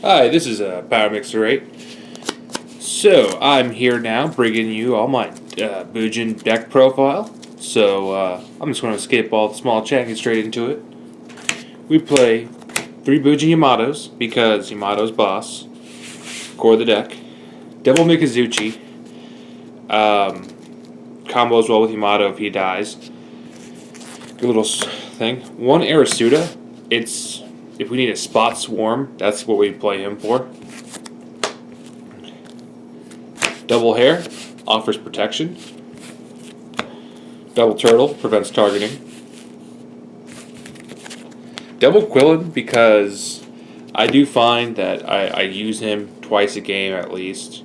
Hi, this is Power Mixer 8. So, I'm here now bringing you all my Bujin deck profile. So, I'm just going to skip all the small chat and get straight into it. We play 3 Bujin Yamatos, because Yamato's boss. Core of the deck. Devil Mikazuchi. Combos well with Yamato if he dies. Good little thing. 1 Arasuda. It's... If we need a spot swarm, that's what we play him for. Double hair offers protection. Double turtle prevents targeting. Double Quillen because I do find that I use him twice a game at least.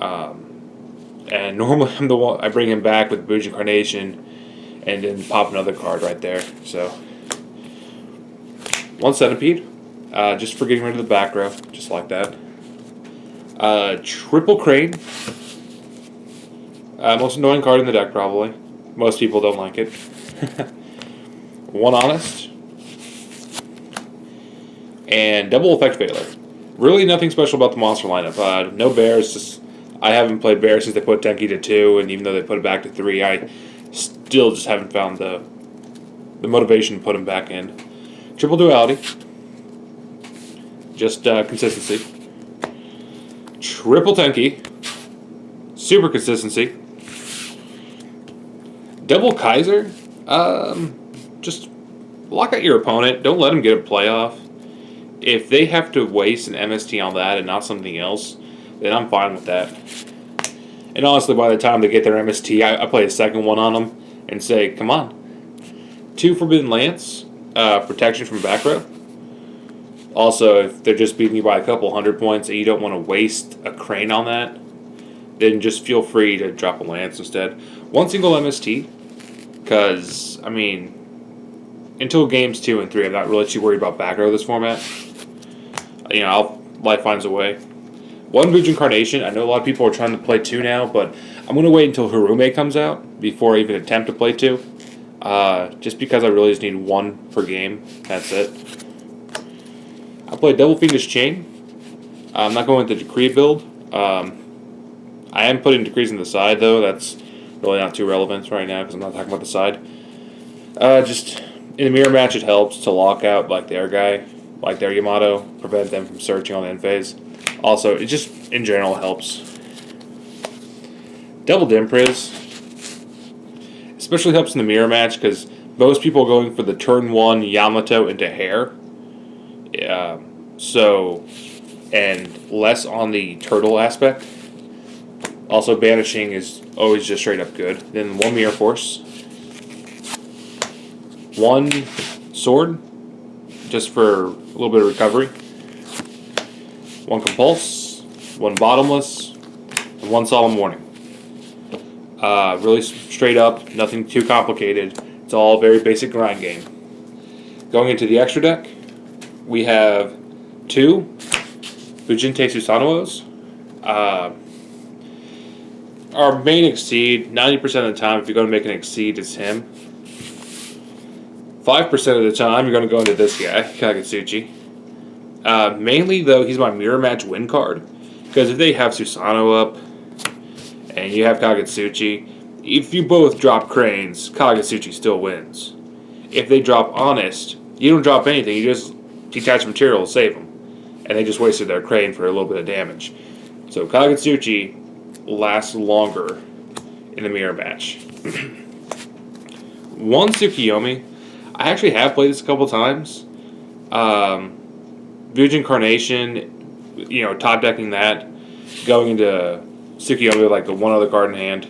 And normally I'm the one I bring him back with Bujin Carnation and then pop another card right there. So 1 Centipede, just for getting rid of the back row, just like that. Triple Crane, most annoying card in the deck probably. Most people don't like it. 1 Honest, and Double Effect Veiler. Really nothing special about the monster lineup. No bears. Just I haven't played bears since they put Tenki to 2, and even though they put it back to 3, I still just haven't found the motivation to put him back in. Triple Duality. Just consistency. Triple Tenki. Super consistency. Double Kaiser. Just lock out your opponent. Don't let him get a playoff. If they have to waste an MST on that and not something else, then I'm fine with that. And honestly, by the time they get their MST, I play a second one on them and say, come on. 2 Forbidden Lance. Protection from back row. Also, if they're just beating you by a couple 100 points and you don't want to waste a crane on that, then just feel free to drop a lance instead. 1 single MST, because, I mean, until games 2 and 3, I'm not really too worried about back row this format. You know, life finds a way. 1 Bujin Carnation. I know a lot of people are trying to play 2 now, but I'm going to wait until Harume comes out before I even attempt to play 2. Just because I really just need 1 per game. That's it. I play Double Fiendish Chain. I'm not going with the Decree build. I am putting Decrees on the side, though. That's really not too relevant right now because I'm not talking about the side. Just in the mirror match, it helps to lock out like their guy, like their Yamato, prevent them from searching on the end phase. Also, it just in general helps. Double Dimpriz. Especially helps in the mirror match because most people are going for the turn 1 Yamato into hair. And less on the turtle aspect. Also, banishing is always just straight up good. Then 1 Mirror Force. 1 Sword, just for a little bit of recovery. 1 Compulse. 1 Bottomless. And 1 Solemn Warning. Really straight up, nothing too complicated. It's all very basic grind game. Going into the extra deck, we have 2 Bujinte Susanos. Our main Exceed, 90% of the time, if you're going to make an Exceed, it's him. 5% of the time, you're going to go into this guy, Kagetsuchi. Mainly, though, he's my mirror match win card. Because if they have Susano up, and you have Kagetsuchi, if you both drop cranes, Kagetsuchi still wins. If they drop Honest, you don't drop anything, you just detach material and save them. And they just wasted their crane for a little bit of damage. So Kagetsuchi lasts longer in the mirror match. 1 Tsukiyomi. I actually have played this a couple times. Bujin Carnation, you know, top decking that, going into Tsukiyomi with like the 1 other card in hand.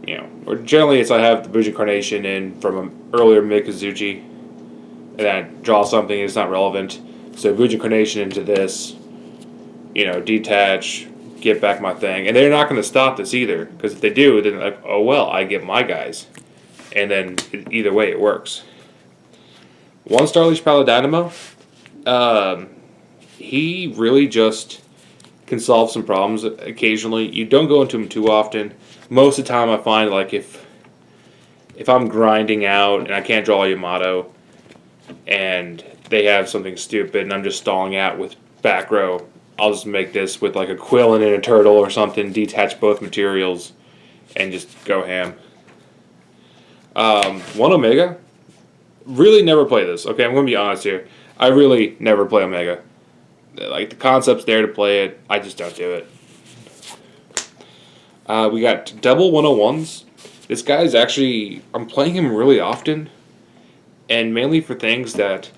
You know, or generally it's I have the Bujin Carnation in from an earlier Mikazuchi, and then I draw something that's not relevant. So Bujin Carnation into this, you know, detach, get back my thing. And they're not going to stop this either, because if they do, then like, oh well, I get my guys. And then either way, it works. 1 Starleech Paladinimo. He really just can solve some problems occasionally. You don't go into him too often. Most of the time I find like if I'm grinding out and I can't draw a Yamato and they have something stupid and I'm just stalling out with back row, I'll just make this with like a Quillen and a turtle or something, detach both materials, and just go ham. 1 Omega, really never play this. Okay, I'm going to be honest here. I really never play Omega. Like, the concept's there to play it, I just don't do it. We got double 101s. This guy is actually, I'm playing him really often, and mainly for things that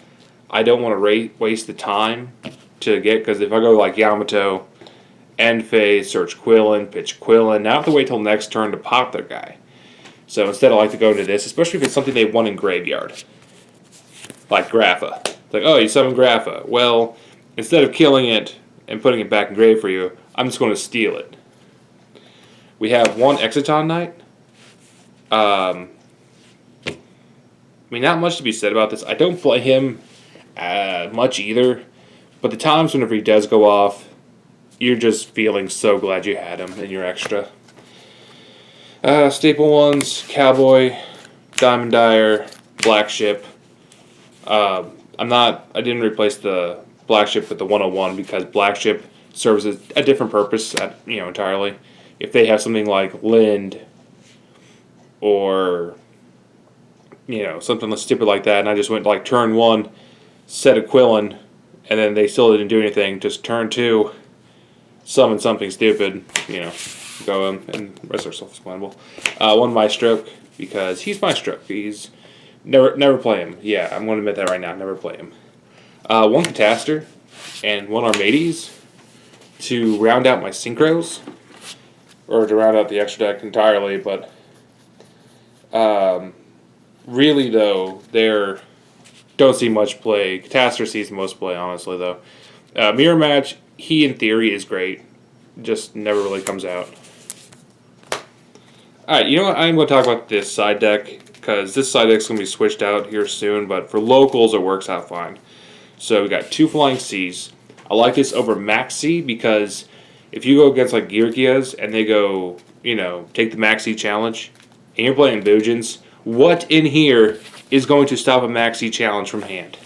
I don't want to waste the time to get, because if I go like Yamato, end phase, search Quillen, pitch Quillen, now I have to wait till next turn to pop their guy. So instead I like to go into this, especially if it's something they won in Graveyard. Like Grapha. It's like, oh, you summon Grapha. Well, instead of killing it and putting it back in grave for you, I'm just going to steal it. We have 1 Exiton Knight. I mean, not much to be said about this. I don't play him much either, but the times whenever he does go off, you're just feeling so glad you had him in your extra. Staple ones, Cowboy, Diamond Dyer, Black Ship. I didn't replace the Black Ship with the 101 because Black Ship serves a different purpose, entirely. If they have something like Lind or something stupid like that, and I just went like turn 1, set a Quillen, and then they still didn't do anything, just turn 2, summon something stupid, go and rest are self-explanable. 1 Maestro, because he's Maestro. He's never play him. Yeah, I'm going to admit that right now. Never play him. 1 Catastor and 1 Armades to round out my synchros, or to round out the extra deck entirely. But really though, don't see much play. Catastor sees most play, honestly though. Mirror Match, he in theory is great, just never really comes out. Alright, you know what? I'm going to talk about this side deck, because this side deck's going to be switched out here soon, but for locals it works out fine. So we got 2 Flying C's. I like this over Maxi because if you go against like Geargias and they go, take the Maxi challenge, and you're playing Bujins, what in here is going to stop a Maxi challenge from hand?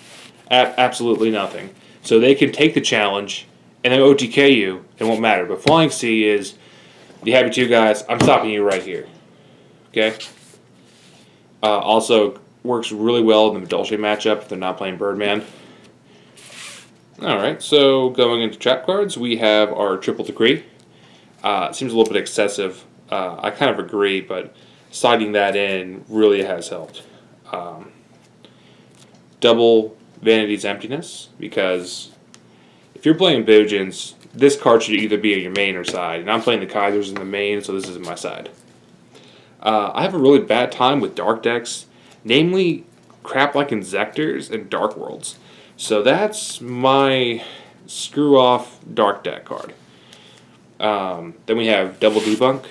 Absolutely nothing. So they can take the challenge and then OTK you, it won't matter. But Flying C is, you have your 2 guys, I'm stopping you right here. Okay? Also works really well in the Dolce matchup if they're not playing Birdman. Alright, so going into trap cards, we have our Triple Decree. It seems a little bit excessive. I kind of agree, but siding that in really has helped. Double Vanity's Emptiness, because if you're playing Bujins, this card should either be in your main or side. And I'm playing the Kaisers in the main, so this is my side. I have a really bad time with dark decks, namely crap like Inzectors and Dark Worlds. So that's my screw off dark deck card. Then we have Double Debunk.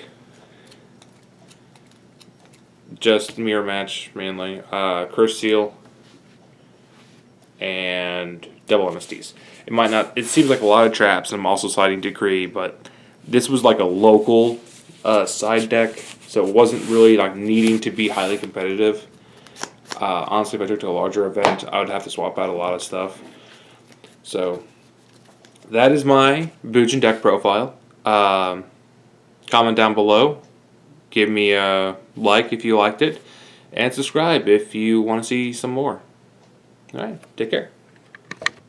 Just Mirror Match mainly. Curse Seal. And Double MSTs. It seems like a lot of traps, and I'm also siding Decree, but this was like a local side deck, so it wasn't really like needing to be highly competitive. Honestly, if I took to a larger event, I would have to swap out a lot of stuff. So that is my Bujin deck profile. Comment down below. Give me a like if you liked it. And subscribe if you want to see some more. Alright, take care.